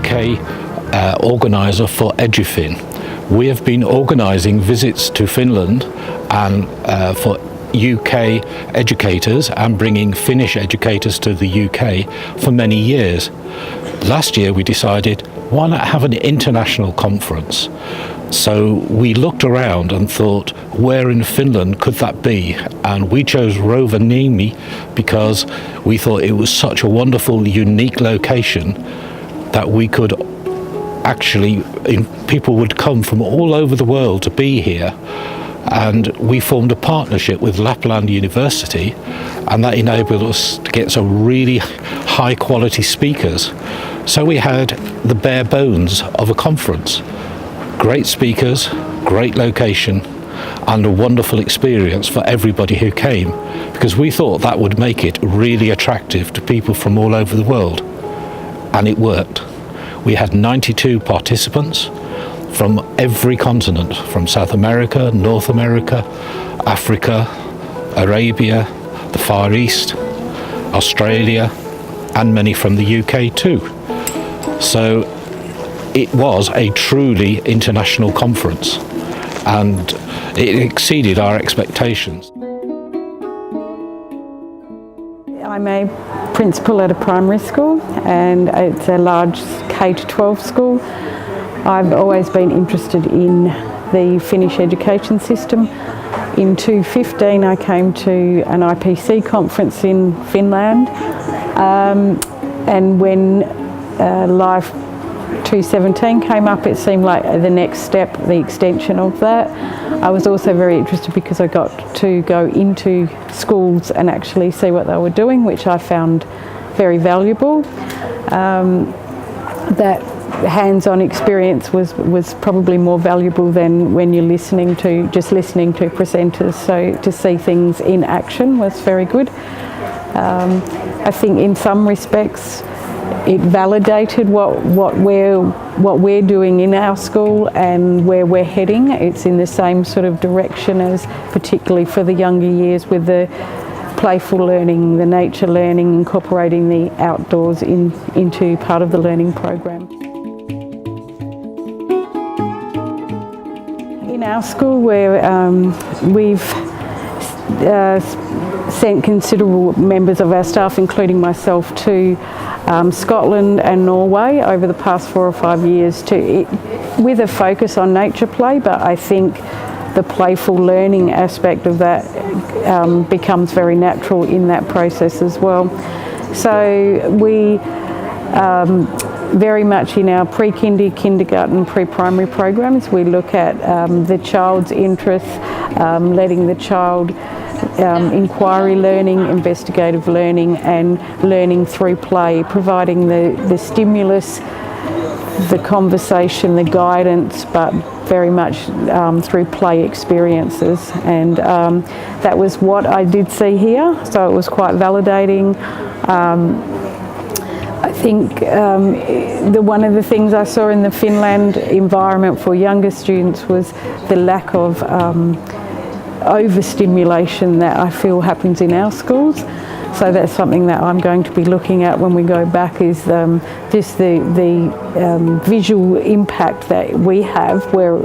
UK organiser for EDUfinn. We have been organising visits to Finland and for UK educators and bringing Finnish educators to the UK for many years. Last year we decided, why not have an international conference? So we looked around and thought, where in Finland could that be? And we chose Rovaniemi because we thought it was such a wonderful, unique location that we could actually, people would come from all over the world to be here. And we formed a partnership with Lapland University, and that enabled us to get some really high quality speakers. So we had the bare bones of a conference. Great speakers, great location, and a wonderful experience for everybody who came, because we thought that would make it really attractive to people from all over the world. And it worked. We had 92 participants from every continent, from South America, North America, Africa, Arabia, the Far East, Australia, and many from the UK too. So it was a truly international conference, and it exceeded our expectations. I'm a principal at a primary school, and it's a large K-12 school. I've always been interested in the Finnish education system. In 2015 I came to an IPC conference in Finland, and when Life 2017 came up, it seemed like the next step, the extension of that. I was also very interested because I got to go into schools and actually see what they were doing, which I found very valuable. That hands-on experience was probably more valuable than when you're listening to presenters. So to see things in action was very good. I think in some respects it validated what we're doing in our school and where we're heading. It's in the same sort of direction as, particularly for the younger years, with the playful learning, the nature learning, incorporating the outdoors into part of the learning program. In our school, we've sent considerable members of our staff, including myself, to Scotland and Norway over the past 4 or 5 years with a focus on nature play, but I think the playful learning aspect of that becomes very natural in that process as well. So we very much in our pre-kindy, kindergarten, pre-primary programs, we look at the child's interests, letting the child inquiry learning, investigative learning, and learning through play, providing the stimulus, the conversation, the guidance, but very much through play experiences. And that was what I did see here, so it was quite validating. I think one of the things I saw in the Finland environment for younger students was the lack of overstimulation that I feel happens in our schools. So that's something that I'm going to be looking at when we go back, is just the visual impact that we have, where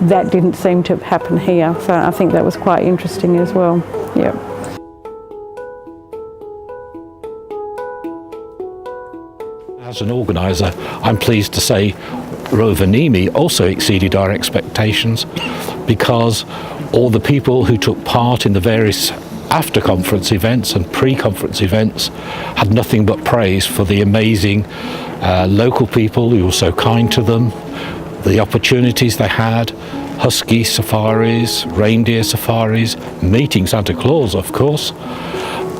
that didn't seem to happen here. So I think that was quite interesting as well. Yeah. As an organiser, I'm pleased to say Rovaniemi also exceeded our expectations, because all the people who took part in the various after-conference events and pre-conference events had nothing but praise for the amazing local people who were so kind to them, the opportunities they had, husky safaris, reindeer safaris, meeting Santa Claus, of course,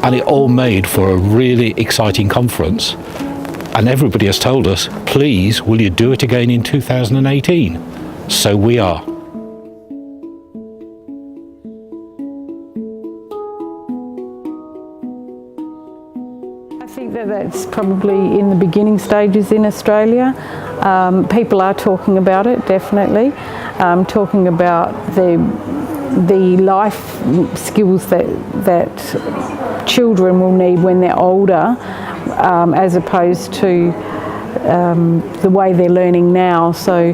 and it all made for a really exciting conference. And everybody has told us, please, will you do it again in 2018? So we are. I think that's probably in the beginning stages in Australia. People are talking about it, definitely. Talking about the life skills that children will need when they're older, as opposed to the way they're learning now. So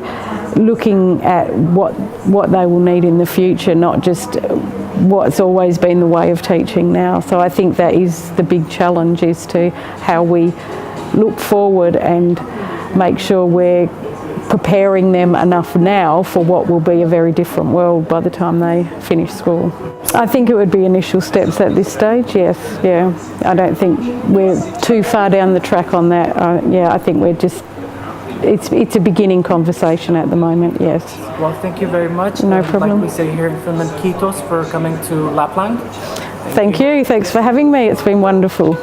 looking at what they will need in the future, not just what's always been the way of teaching now. So I think that is the big challenge, is to how we look forward and make sure we're preparing them enough now for what will be a very different world by the time they finish school. I think it would be initial steps at this stage, yes, yeah. I don't think we're too far down the track on that. I think we're just, it's a beginning conversation at the moment, yes. Well, thank you very much. No problem. Like we say here in Finland, kiitos for coming to Lapland. Thank you, thanks for having me, it's been wonderful.